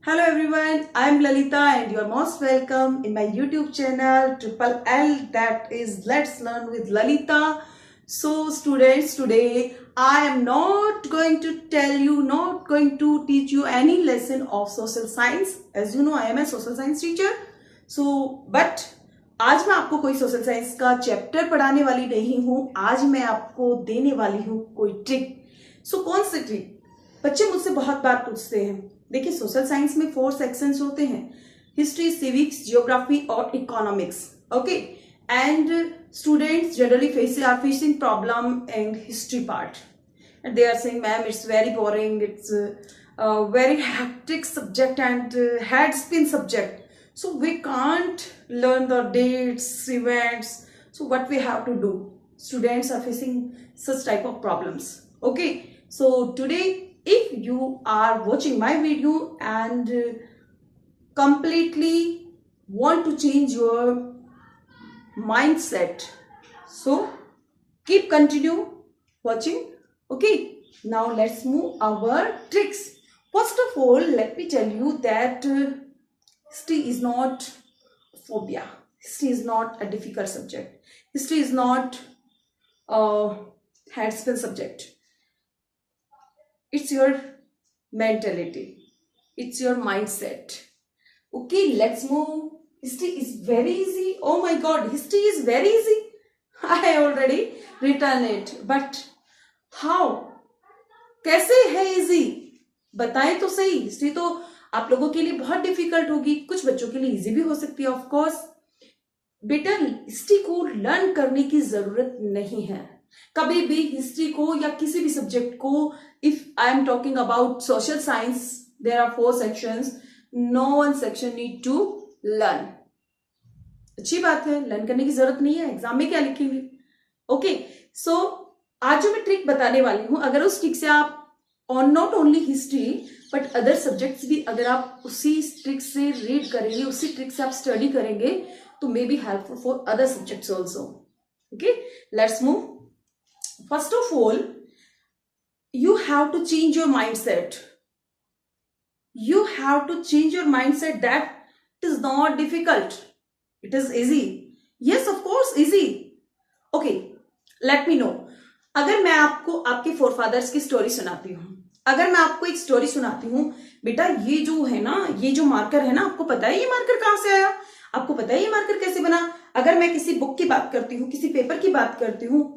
Hello everyone, I am Lalita and you are most welcome in my YouTube channel Triple L, that is Let's Learn with Lalita. So students, today I am not going to teach you any lesson of social science. As you know, I am a social science teacher. But आज मैं आपको कोई social science का chapter पढ़ाने वाली नहीं हूँ. आज मैं आपको देने वाली हूँ कोई ट्रिक. कौन सी ट्रिक? बच्चे मुझसे बहुत बार पूछते हैं. देखिए, सोशल साइंस में 4 सेक्शंस होते हैं: हिस्ट्री, सिविक्स, जियोग्राफी और इकोनॉमिक्स. Okay, and students generally are facing problem in history part and they are saying, ma'am, it's very boring, it's a very hectic subject and head spin subject, so we can't learn the dates, events. So what we have to do? Students are facing such type of problems. Okay, so today, if you are watching my video and completely want to change your mindset, so keep continue watching. Okay, now let's move our tricks. First of all, let me tell you that history is not phobia. History is not a difficult subject. History is not a head spin subject. It's your mentality. It's your mindset. Okay, let's move. History is very easy. Oh my God, history is very easy. I already written it. But how? कैसे है easy? बताएं तो सही. History तो आप लोगों के लिए बहुत डिफिकल्ट होगी, कुछ बच्चों के लिए इजी भी हो सकती है. ऑफ कोर्स बेटा, हिस्ट्री को लर्न करने की जरूरत नहीं है. कभी भी हिस्ट्री को या किसी भी सब्जेक्ट को, if I am talking about social science, there are 4 sections, no one section need to learn. अच्छी बात है, लर्न करने की जरूरत नहीं है. एग्जाम में क्या लिखेंगे? ओके, सो आज जो मैं ट्रिक बताने वाली हूं, अगर उस ट्रिक से आप on not only history but other subjects भी अगर आप उसी ट्रिक से रीड करेंगे, उसी ट्रिक से आप स्टडी करेंगे, तो may be helpful for other subjects also. Okay, let's move. First of all, you have to change your mindset. You have to change your mindset that it is not difficult. It is easy. Yes, of course, easy. Okay, let me know. अगर मैं आपको आपके forefathers की story सुनाती हूँ, अगर मैं आपको एक स्टोरी सुनाती हूँ, बेटा ये जो है ना, ये जो मार्कर है ना, आपको पता है ये मार्कर कहाँ से आया? आपको पता है ये मार्कर कैसे बना? अगर मैं किसी बुक की बात करती हूँ, किसी पेपर की बात करती हूँ,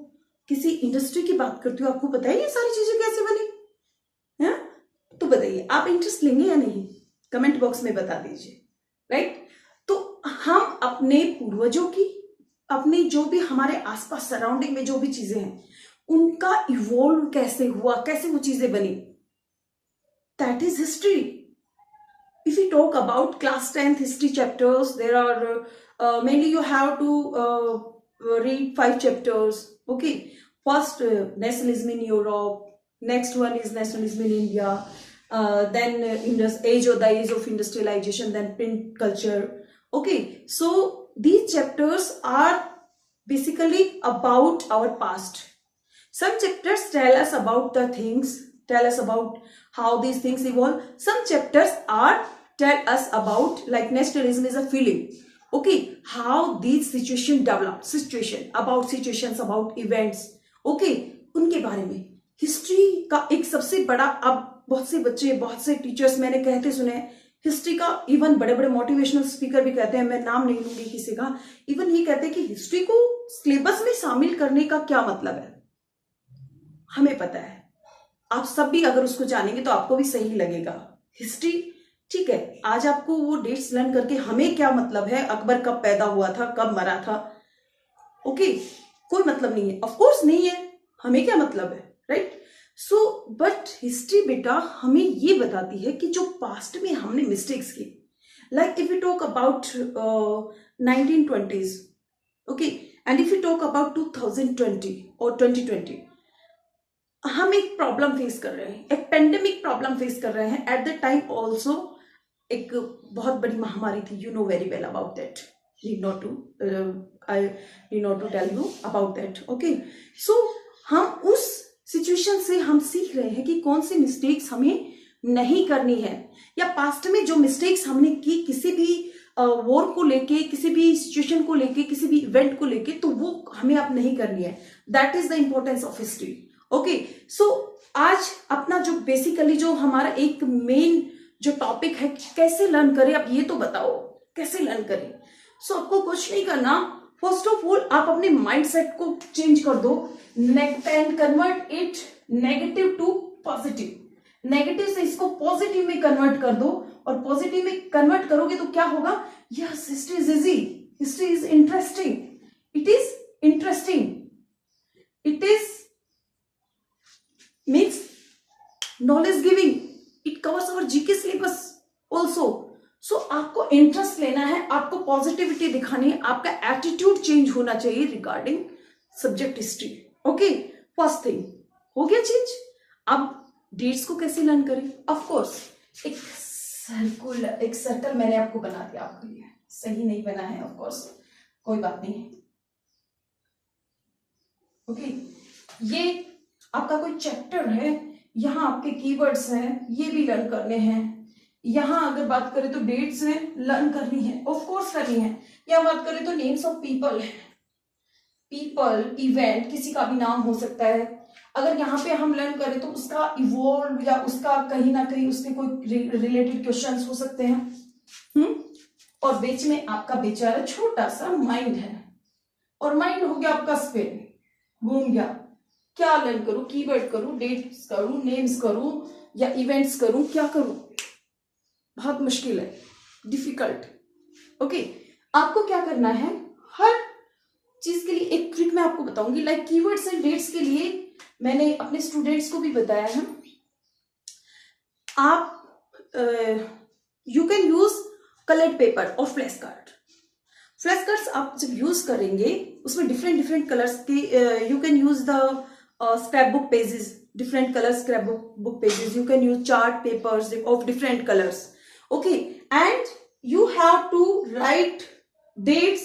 किसी इंडस्ट्री की बात करती हूँ, आपको पता है ये सारी चीजें कैसे बनी है? तो बताइए, आप इंटरेस्ट लेंगे या नहीं? कमेंट बॉक्स में बता दीजिए. राइट? तो हम अपने पूर्वजों की, अपने जो भी हमारे आसपास सराउंडिंग में जो भी चीजें हैं, उनका इवॉल्व कैसे हुआ, कैसे वो चीजें बनी, that is history. If you talk about class 10th history chapters, there are mainly you have to read 5 chapters. Okay, first nationalism in Europe, next one is nationalism in India, then the age of industrialization, then print culture. Okay, so these chapters are basically about our past. Some chapters tell us about the things, tell us about how these things evolve. Some chapters tell us about, like nationalism is a feeling. Okay, how these situation develop, situations, about events. Okay, उनके बारे में. History का एक सबसे बड़ा, अब बहुत से बच्चे, बहुत से टीचर्स मैंने कहते सुने, हिस्ट्री का इवन बड़े बड़े मोटिवेशनल स्पीकर भी कहते हैं, मैं नाम नहीं लूंगी किसी का, इवन ये कहते हैं कि हिस्ट्री को सिलेबस में शामिल करने का क्या मतलब है. हमें पता है, आप सब भी अगर उसको जानेंगे तो आपको भी सही लगेगा. हिस्ट्री ठीक है, आज आपको वो डेट्स लर्न करके हमें क्या मतलब है, अकबर कब पैदा हुआ था, कब मरा था, ओके, कोई मतलब नहीं है. ऑफ कोर्स नहीं है, हमें क्या मतलब है, राइट? सो बट हिस्ट्री बेटा हमें ये बताती है कि जो पास्ट में हमने मिस्टेक्स की, like if you talk about 1920s, okay, and if you talk about 2020 और 2020, हम एक प्रॉब्लम फेस कर रहे हैं, एक पेंडेमिक प्रॉब्लम फेस कर रहे हैं. एट द टाइम ऑल्सो एक बहुत बड़ी महामारी थी. You know very well about that. I need not to tell you about that. Okay, so हम उस सिचुएशन से हम सीख रहे हैं कि कौन सी मिस्टेक्स हमें नहीं करनी है, या पास्ट में जो मिस्टेक्स हमने की किसी भी वॉर को लेके, किसी भी सिचुएशन को लेके, किसी भी इवेंट को लेके, तो वो हमें अब नहीं करनी है. That is the importance of history. Okay, so आज अपना जो बेसिकली जो हमारा एक मेन जो टॉपिक है, कैसे लर्न करें, अब ये तो बताओ कैसे लर्न करें. सो आपको कुछ नहीं करना. फर्स्ट ऑफ ऑल आप अपने माइंडसेट को चेंज कर दो and convert it negative to positive. Negative से इसको पॉजिटिव में कन्वर्ट कर दो, और पॉजिटिव में कन्वर्ट करोगे तो क्या होगा, yes history is easy, history is interesting, it is interesting, it is means knowledge giving, it covers our GK syllabus also. So आपको इंटरेस्ट लेना है, आपको पॉजिटिविटी दिखानी है, आपका एटीट्यूड चेंज होना चाहिए regarding subject history. Okay, first thing हो गया चेंज. अब डेट्स को कैसे लर्न करें. ऑफ कोर्स एक सर्कल मैंने आपको बना दिया, आपके लिए सही नहीं बना है, ऑफ कोर्स कोई बात नहीं. ओके, ये आपका कोई चैप्टर है, यहाँ आपके कीवर्ड्स हैं, ये भी लर्न करने हैं. यहाँ अगर बात करें तो डेट्स हैं, लर्न करनी है, ऑफ कोर्स करनी है. या बात करें तो नेम्स ऑफ पीपल है, पीपल, इवेंट, किसी का भी नाम हो सकता है. अगर यहाँ पे हम लर्न करें तो उसका इवॉल्व या उसका कहीं ना कहीं उसके कोई रिलेटेड क्वेश्चंस हो सकते हैं. और बीच में आपका बेचारा छोटा सा माइंड है, और माइंड हो गया आपका स्पेन, घूम गया. क्या लर्न करूं, कीवर्ड करूं, डेट्स करूं, नेम्स करूं या इवेंट्स करूं, क्या करूं, बहुत मुश्किल है, डिफिकल्ट. ओके, आपको क्या करना है, हर चीज के लिए एक ट्रिक मैं आपको बताऊंगी. लाइक कीवर्ड्स एंड डेट्स के लिए मैंने अपने स्टूडेंट्स को भी बताया है. आप you can use coloured paper और फ्लैश कार्ड. फ्लैश कार्ड्स आप जब यूज करेंगे उसमें डिफरेंट डिफरेंट कलर्स के, you can use the scrap book pages, different color scrapbook pages. You can use chart papers of different colors. Okay, and you have to write dates,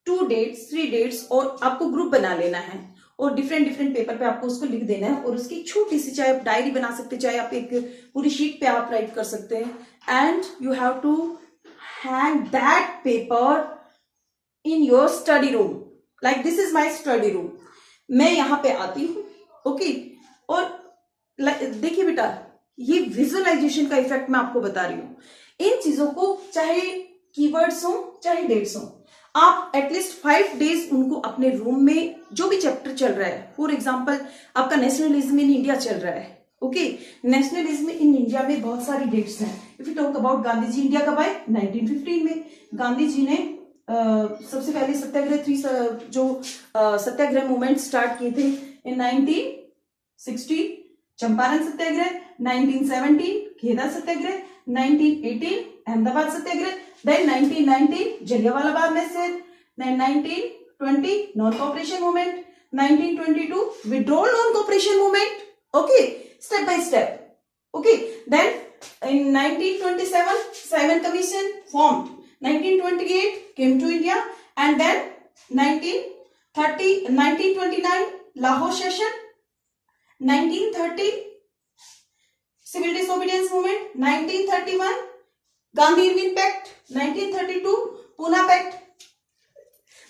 2 dates, 3 dates, और आपको group बना लेना है और different different paper पे आपको उसको लिख देना है. और उसकी छोटी सी, चाहे आप डायरी बना सकते, चाहे आप एक पूरी शीट पे आप राइट कर सकते हैं. And you have to hang that paper in your study room. Like this is my study room. मैं यहाँ पे आती हूँ. ओके, और देखिए बेटा, ये विजुअलाइजेशन का इफेक्ट मैं आपको बता रही हूँ. इन चीजों को, चाहे कीवर्ड्स हो चाहे डेट्स हो, आप एटलीस्ट 5 डेज उनको अपने रूम में, जो भी चैप्टर चल रहा है, फॉर एग्जांपल आपका नेशनलिज्म इन इंडिया चल रहा है. ओके, नेशनलिज्म इन इंडिया में बहुत सारी डेट्स हैं. If you talk about Gandhi ji, India कब आए, 1915 में. गांधी जी ने सबसे पहले सत्याग्रह जो सत्याग्रह मूवमेंट स्टार्ट किए थे in 1960, Champaran Satyagraha, 1917 Kheda Satyagraha, 1918 Ahmedabad Satyagraha, then 1919 Jallianwala Bagh massacre, 1920 non cooperation movement, 1922 withdrawal non cooperation movement. Okay, step by step. Okay, then in 1927 Simon Commission formed, 1928 came to India, and then 1929 Lahore session, 1930 civil disobedience movement, 1931 Gandhi-Irvine Pact, 1932 Pune Pact.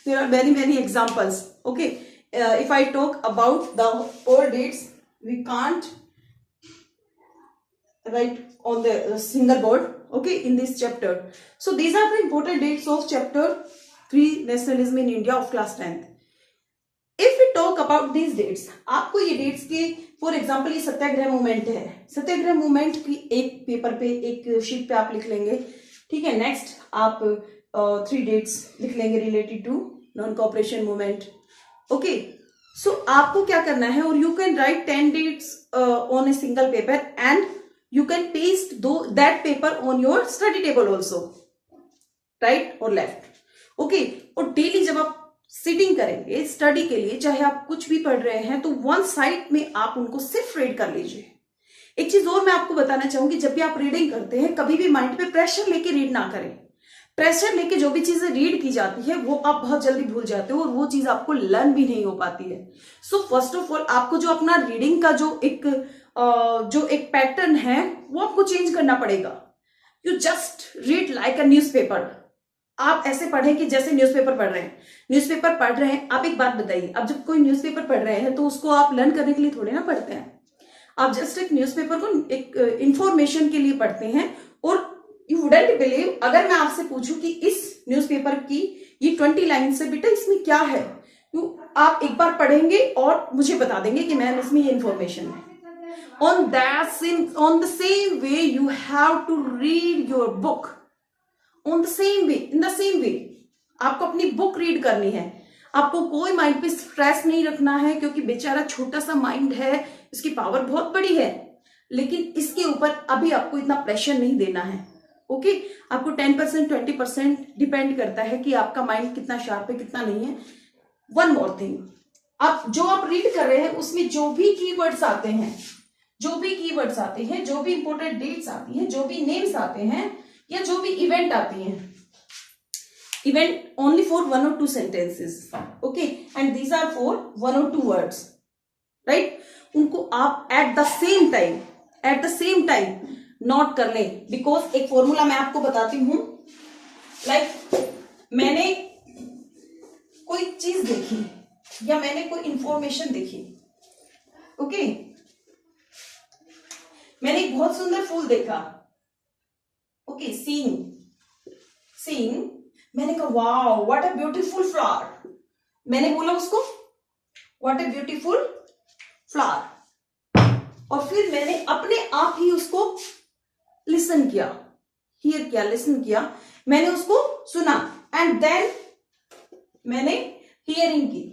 There are many examples. Okay, if I talk about the all dates, we can't write on the single board. Okay, in this chapter. So these are the important dates of chapter 3 nationalism in India of class 10th. If we talk about these dates, आपको ये dates के, for example ये सत्याग्रह movement है, सत्याग्रह movement की एक paper पे, एक sheet पे आप लिख लेंगे. ठीक है, नेक्स्ट आप 3 डेट्स लिख लेंगे related to non cooperation movement. Okay, so आपको क्या करना है, और you can write 10 dates on a single paper and you can paste that paper on your study table also, right or left. Okay, और daily जब आप sitting करेंगे study के लिए, चाहे आप कुछ भी पढ़ रहे हैं, तो वन साइड में आप उनको सिर्फ रीड कर लीजिए. एक चीज और मैं आपको बताना चाहूंगी, जब भी आप रीडिंग करते हैं कभी भी माइंड पे प्रेशर लेके रीड ना करें. प्रेशर लेके जो भी चीजें रीड की जाती है वो आप बहुत जल्दी भूल जाते हो और वो चीज आपको लर्न भी नहीं हो पाती है. सो फर्स्ट ऑफ ऑल आपको जो अपना रीडिंग का जो एक जो एक पैटर्न है वो आपको चेंज करना पड़ेगा। You just read like a newspaper. आप ऐसे पढ़ें कि जैसे न्यूज़पेपर पढ़ रहे हैं। न्यूज़पेपर पढ़ रहे हैं, आप एक बात बताइए, अब जब कोई न्यूज़पेपर पढ़ रहे हैं तो उसको आप लर्न करने के लिए थोड़े ना पढ़ते हैं, आप जस्ट एक न्यूज़पेपर को एक इंफॉर्मेशन के लिए पढ़ते हैं। और यू वुडंट बिलीव, अगर मैं आपसे पूछूं कि इस न्यूज़पेपर की ये 20 लाइन से बेटा इसमें क्या है, तो आप एक बार पढ़ेंगे और मुझे बता देंगे कि मैम इसमें ये इंफॉर्मेशन है। on the same way you have to read your book in the same way आपको अपनी बुक रीड करनी है। आपको कोई माइंड पे स्ट्रेस नहीं रखना है, क्योंकि बेचारा छोटा सा माइंड है, इसकी पावर बहुत बड़ी है, लेकिन इसके ऊपर अभी आपको इतना प्रेशर नहीं देना है। ओके, आपको 10% 20% डिपेंड करता है कि आपका माइंड कितना शार्प है कितना नहीं है। वन मोर थिंग, आप जो आप रीड कर रहे हैं उसमें जो भी कीवर्ड्स आते हैं, जो भी इंपोर्टेंट डेट्स आती हैं, जो भी नेम्स आते हैं, या जो भी इवेंट आती हैं, event only for 1 or 2 sentences, okay, and these are for 1 or 2 words, right. उनको आप at the same time note कर लें। बिकॉज एक फॉर्मूला मैं आपको बताती हूं, लाइक मैंने कोई चीज देखी या मैंने कोई इंफॉर्मेशन देखी, ओके, मैंने एक बहुत सुंदर फूल देखा, ओके, सीइंग, मैंने कहा wow what a beautiful flower, मैंने बोला उसको व्हाट अ ब्यूटीफुल फ्लावर, और फिर मैंने अपने आप ही उसको लिसन किया, लिसन किया, मैंने उसको सुना, एंड देन मैंने हियरिंग की।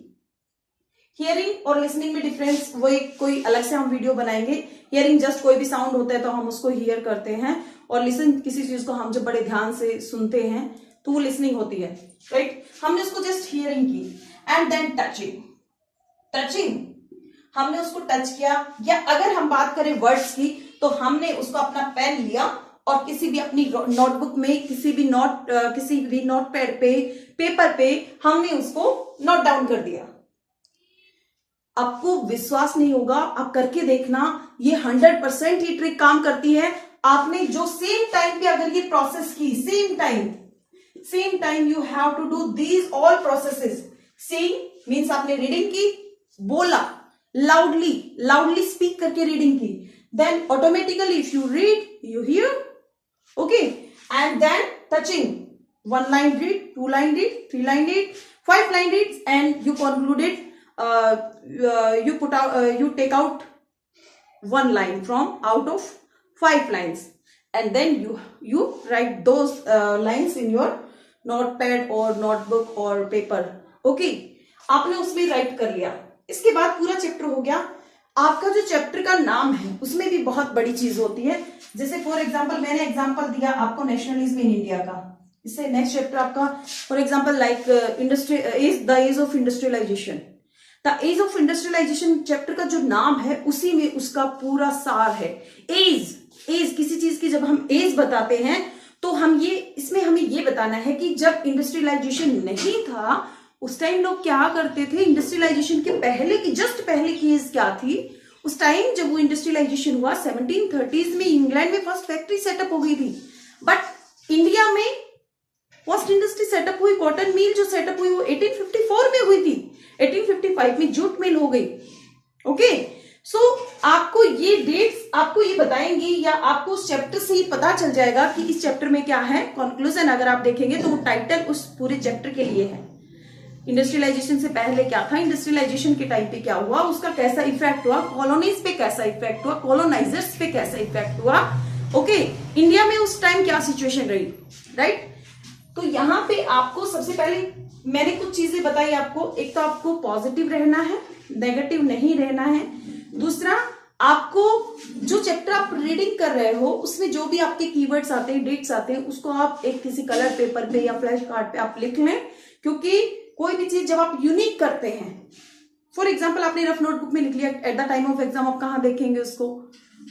हियरिंग और लिसनिंग में डिफरेंस वो एक कोई अलग से हम वीडियो बनाएंगे। हियरिंग जस्ट कोई भी साउंड होता है तो हम उसको हियर करते हैं, और लिसन किसी चीज को हम जब बड़े ध्यान से सुनते हैं तो वो लिसनिंग होती है, राइट। हमने उसको जस्ट हियरिंग की, एंड देन टचिंग, हमने उसको टच किया। या अगर हम बात करें वर्ड्स की, तो हमने उसको अपना पेन लिया और किसी भी अपनी नोटबुक में, किसी भी नोटपैड पे, पेपर पे हमने उसको नोट डाउन कर दिया। आपको विश्वास नहीं होगा, आप करके देखना, ये 100% ही ट्रिक काम करती है। आपने जो सेम टाइम पे अगर ये प्रोसेस की, same time you have to do these all processes. Saying means आपने रीडिंग की, बोला लाउडली स्पीक करके रीडिंग की, then automatically if you read you hear, okay, and then touching, 1 line read, 2 line read, 3 line read, 5 line reads, and you conclude it. You take out 1 line from out of 5 lines, and then you write those lines in your notepad or notebook or paper. Okay, आपने उसमें right कर लिया। इसके बाद पूरा chapter हो गया। आपका जो चैप्टर का नाम है उसमें भी बहुत बड़ी चीज होती है। जैसे फॉर एग्जाम्पल मैंने एग्जाम्पल दिया आपको नेशनलिज्म इन इंडिया का, इससे नेक्स्ट चैप्टर आपका for example like the age of industrialization. The age of industrialization chapter का जो नाम है उसी में उसका पूरा सार है। एज किसी चीज की जब हम एज बताते हैं तो हम इसमें हमें ये बताना है कि जब इंडस्ट्रियलाइजेशन नहीं था उस टाइम लोग क्या करते थे, इंडस्ट्रियलाइजेशन के पहले की जस्ट पहले की एज क्या थी। उस टाइम जब वो इंडस्ट्रियलाइजेशन हुआ 1730s में इंग्लैंड में फर्स्ट फैक्ट्री सेटअप हो गई थी, बट इंडिया में फर्स्ट इंडस्ट्री सेटअप हुई, कॉटन मिल जो सेटअप हुई वो 1854 में हुई थी, 1855 में जूट मिल हो गई। ओके, सो आपको ये डेट्स आपको ये बताएंगी या आपको उस चैप्टर से ही पता चल जाएगा कि इस चैप्टर में क्या है। कंक्लूजन अगर आप देखेंगे तो वो टाइटल उस पूरे चैप्टर के लिए है। इंडस्ट्रियलाइजेशन से पहले क्या था, इंडस्ट्रियलाइजेशन के टाइम पे क्या हुआ, उसका कैसा इफेक्ट हुआ, कॉलोनीज पे कैसा इफेक्ट हुआ, कॉलोनाइजर्स पे कैसा इफेक्ट हुआ। ओके, इंडिया में उस टाइम क्या सिचुएशन रही, राइट। तो यहाँ पे आपको सबसे पहले मैंने कुछ चीजें बताई आपको। एक तो आपको पॉजिटिव रहना है, नेगेटिव नहीं रहना है। दूसरा, आपको जो चैप्टर आप रीडिंग कर रहे हो उसमें जो भी आपके कीवर्ड्स आते हैं, डेट्स आते हैं, उसको आप एक किसी कलर पेपर पे या फ्लैश कार्ड पे आप लिख लें। क्योंकि कोई भी चीज जब आप यूनिक करते हैं, फॉर एग्जाम्पल आपने रफ नोटबुक में लिख लिया, at the time of exam आप कहाँ देखेंगे उसको।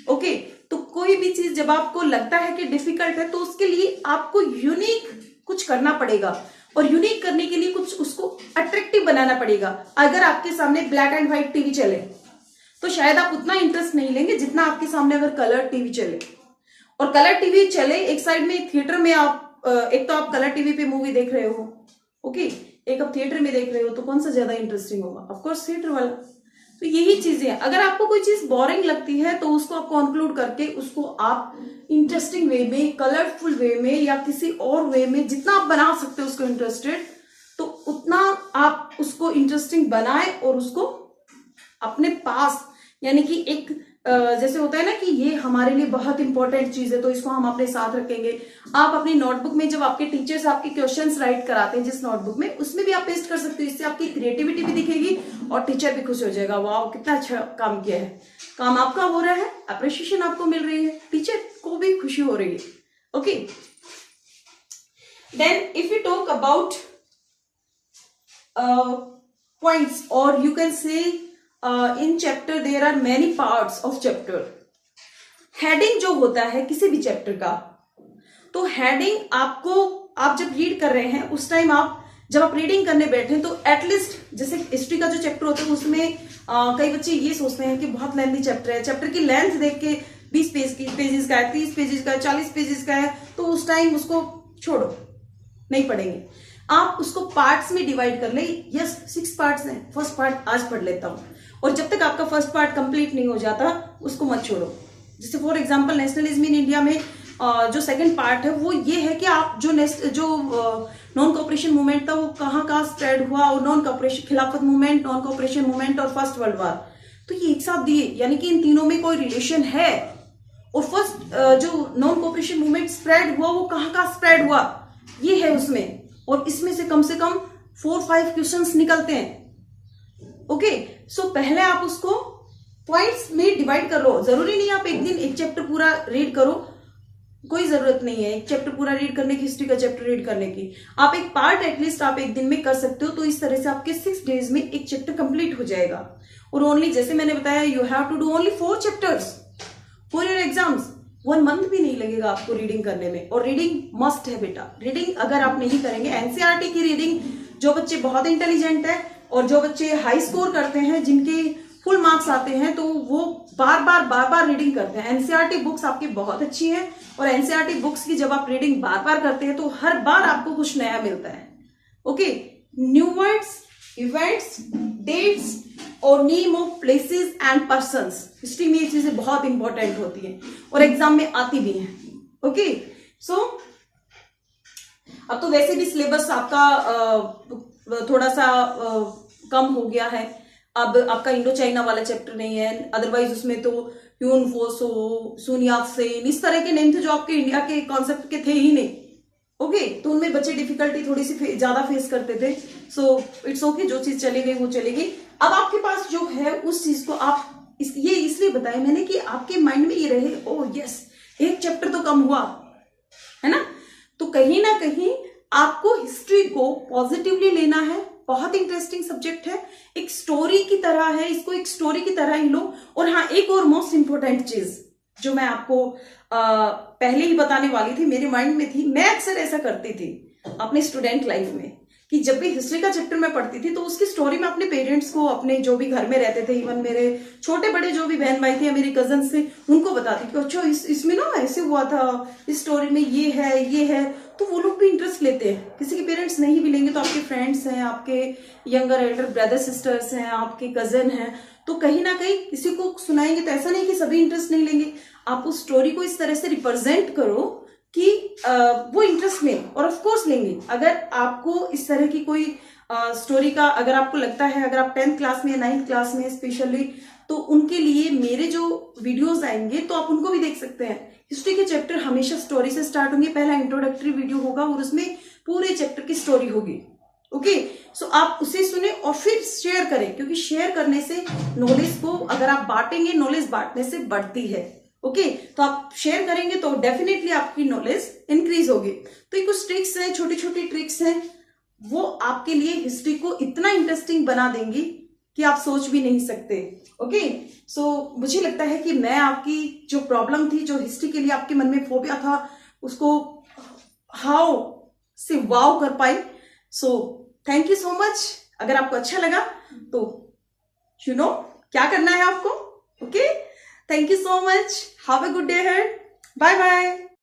ओके, तो कोई भी चीज जब आपको लगता है कि डिफिकल्ट है तो उसके लिए आपको यूनिक कुछ करना पड़ेगा, और यूनिक करने के लिए कुछ उसको अट्रैक्टिव बनाना पड़ेगा। अगर आपके सामने ब्लैक एंड व्हाइट टीवी चले तो शायद आप उतना इंटरेस्ट नहीं लेंगे जितना आपके सामने अगर कलर टीवी चले। और कलर टीवी चले, एक साइड में थिएटर में आप एक तो आप कलर टीवी पे मूवी देख रहे हो, ओके, एक आप थिएटर में देख रहे हो, तो कौन सा ज्यादा इंटरेस्टिंग होगा? ऑफ कोर्स थिएटर वाला। तो यही चीजें हैं, अगर आपको कोई चीज बोरिंग लगती है तो उसको आप कंक्लूड करके उसको आप इंटरेस्टिंग वे में, कलरफुल वे में या किसी और वे में जितना आप बना सकते हो उसको इंटरेस्टेड, तो उतना आप उसको इंटरेस्टिंग बनाए और उसको अपने पास, यानी कि एक जैसे होता है ना कि ये हमारे लिए बहुत इंपॉर्टेंट चीज है तो इसको हम अपने साथ रखेंगे। आप अपनी नोटबुक में जब आपके टीचर्स आपके क्वेश्चंस राइट कराते हैं जिस नोटबुक में, उसमें भी आप पेस्ट कर सकते हो। इससे आपकी क्रिएटिविटी भी दिखेगी और टीचर भी खुश हो जाएगा, वाह कितना अच्छा काम किया है, काम आपका हो रहा है, अप्रिशिएशन आपको मिल रही है, टीचर को भी खुशी हो रही है। Okay, then if you talk about points, or you can say in chapter there are many parts of chapter. Heading जो होता है किसी भी चैप्टर का, तो हेडिंग आपको, आप जब रीड कर रहे हैं उस टाइम आप जब आप रीडिंग करने बैठे तो एटलीस्ट, जैसे हिस्ट्री का जो चैप्टर होता है उसमें कई बच्चे ये सोचते हैं कि बहुत लेंथी चैप्टर है, चैप्टर की लेंथ देख के 20 पेजेस का है, 30 पेजेस का है, 40 पेजेस का है, तो उस टाइम उसको छोड़ो, नहीं पढ़ेंगे। आप उसको पार्ट्स में डिवाइड कर ले। यस 6 पार्ट्स हैं, फर्स्ट पार्ट आज पढ़ लेता हूं, और जब तक आपका फर्स्ट पार्ट कंप्लीट नहीं हो जाता उसको मत छोड़ो। जैसे for example nationalism in India में जो सेकंड पार्ट है वो ये है कि आप जो नॉन कोऑपरेशन मूवमेंट था वो कहाँ कहाँ स्प्रेड हुआ, और नॉन कोऑपरेशन, खिलाफत मूवमेंट, नॉन कोऑपरेशन मूवमेंट और फर्स्ट वर्ल्ड वॉर, तो ये एक साथ दिए, यानी कि इन तीनों में कोई रिलेशन है। और फर्स्ट जो नॉन कोऑपरेशन मूवमेंट स्प्रेड हुआ वो कहाँ कहाँ स्प्रेड हुआ ये है उसमें, और इसमें से कम 4-5 क्वेश्चंस निकलते हैं। ओके, सो पहले आप उसको पॉइंट्स में डिवाइड कर लो। जरूरी नहीं आप एक दिन एक चैप्टर पूरा रीड करो, कोई जरूरत नहीं है एक चैप्टर पूरा रीड करने की, हिस्ट्री का चैप्टर रीड करने की। आप एक पार्ट एटलीस्ट आप एक दिन में कर सकते हो, तो इस तरह से आपके 6 डेज में एक चैप्टर कंप्लीट हो जाएगा। और ओनली, जैसे मैंने बताया, you have to do only 4 chapters for your exams. 1 month भी नहीं लगेगा आपको रीडिंग करने में, और रीडिंग मस्ट है बेटा। रीडिंग अगर आप नहीं करेंगे, एनसीईआरटी की रीडिंग, जो बच्चे बहुत इंटेलिजेंट है और जो बच्चे हाई स्कोर करते हैं, जिनके फुल मार्क्स आते हैं, तो वो बार बार रीडिंग करते हैं। एनसीईआरटी बुक्स आपकी बहुत अच्छी है, और एनसीईआरटी बुक्स की जब आप रीडिंग बार बार करते हैं तो हर बार आपको कुछ नया मिलता है। Okay, new words, events, dates और name of places and persons, history में ये चीजें बहुत इंपॉर्टेंट होती हैं और एग्जाम में आती भी हैं। ओके, सो अब तो वैसे भी सिलेबस आपका थोड़ा सा कम हो गया है। अब आपका इंडो चाइना वाला चैप्टर नहीं है, अदरवाइज उसमें तो ह्यून फोसो, सुन यात सेन, इस तरह के नेम थे जो आपके इंडिया के कॉन्सेप्ट के थे ही नहीं। ओके, तो उनमें बच्चे डिफिकल्टी थोड़ी सी ज्यादा फेस करते थे। सो इट्स ओके, जो चीज चली गई वो चली गई। अब आपके पास जो है उस चीज को आप ये इसलिए बताया मैंने कि आपके माइंड में ये रहे, ओह यस एक चैप्टर तो कम हुआ है ना। तो कहीं ना कहीं आपको हिस्ट्री को पॉजिटिवली लेना है। बहुत इंटरेस्टिंग सब्जेक्ट है, एक स्टोरी की तरह है, इसको एक स्टोरी की तरह ही लो। और हाँ, एक और मोस्ट इंपॉर्टेंट चीज जो मैं आपको पहले ही बताने वाली थी, मेरे माइंड में थी, मैं अक्सर ऐसा करती थी अपने स्टूडेंट लाइफ में कि जब भी हिस्ट्री का चैप्टर मैं पढ़ती थी तो उसकी स्टोरी में अपने पेरेंट्स को, अपने जो भी घर में रहते थे, इवन मेरे छोटे बड़े जो भी बहन भाई थे या मेरी कजन थे, उनको बताती कि अच्छा इसमें ना ऐसे हुआ था, इस स्टोरी में ये है, तो वो लोग भी इंटरेस्ट लेते हैं। किसी के पेरेंट्स नहीं भी लेंगे तो आपके फ्रेंड्स हैं, आपके यंगर एल्डर ब्रदर सिस्टर्स हैं, आपके कजन हैं, तो कहीं ना कहीं किसी को सुनाएंगे तो ऐसा नहीं कि सभी इंटरेस्ट नहीं लेंगे। आप उस स्टोरी को इस तरह से रिप्रेजेंट करो कि वो इंटरेस्ट लें, और ऑफ कोर्स लेंगे। अगर आपको इस तरह की कोई स्टोरी का अगर आपको लगता है, अगर आप 10th क्लास में या 9th क्लास में स्पेशली, तो उनके लिए मेरे जो वीडियोस आएंगे तो आप उनको भी देख सकते हैं। हिस्ट्री के चैप्टर हमेशा स्टोरी से स्टार्ट होंगे। पहला इंट्रोडक्टरी वीडियो होगा और उसमें पूरे चैप्टर की स्टोरी होगी। ओके, सो आप उसे सुने और फिर शेयर करें, क्योंकि शेयर करने से नॉलेज को अगर आप बांटेंगे, नॉलेज बांटने से बढ़ती है। ओके, तो आप शेयर करेंगे तो डेफिनेटली आपकी नॉलेज इंक्रीज होगी। तो ये कुछ ट्रिक्स हैं, छोटी छोटी ट्रिक्स हैं, वो आपके लिए हिस्ट्री को इतना इंटरेस्टिंग बना देंगी कि आप सोच भी नहीं सकते। ओके, सो मुझे लगता है कि मैं आपकी जो प्रॉब्लम थी, जो हिस्ट्री के लिए आपके मन में फोबिया था, उसको हाउ से वाव कर पाई। So thank you so much. अगर आपको अच्छा लगा तो क्या करना है आपको, Okay? Thank you so much. Have a good day ahead. Bye bye.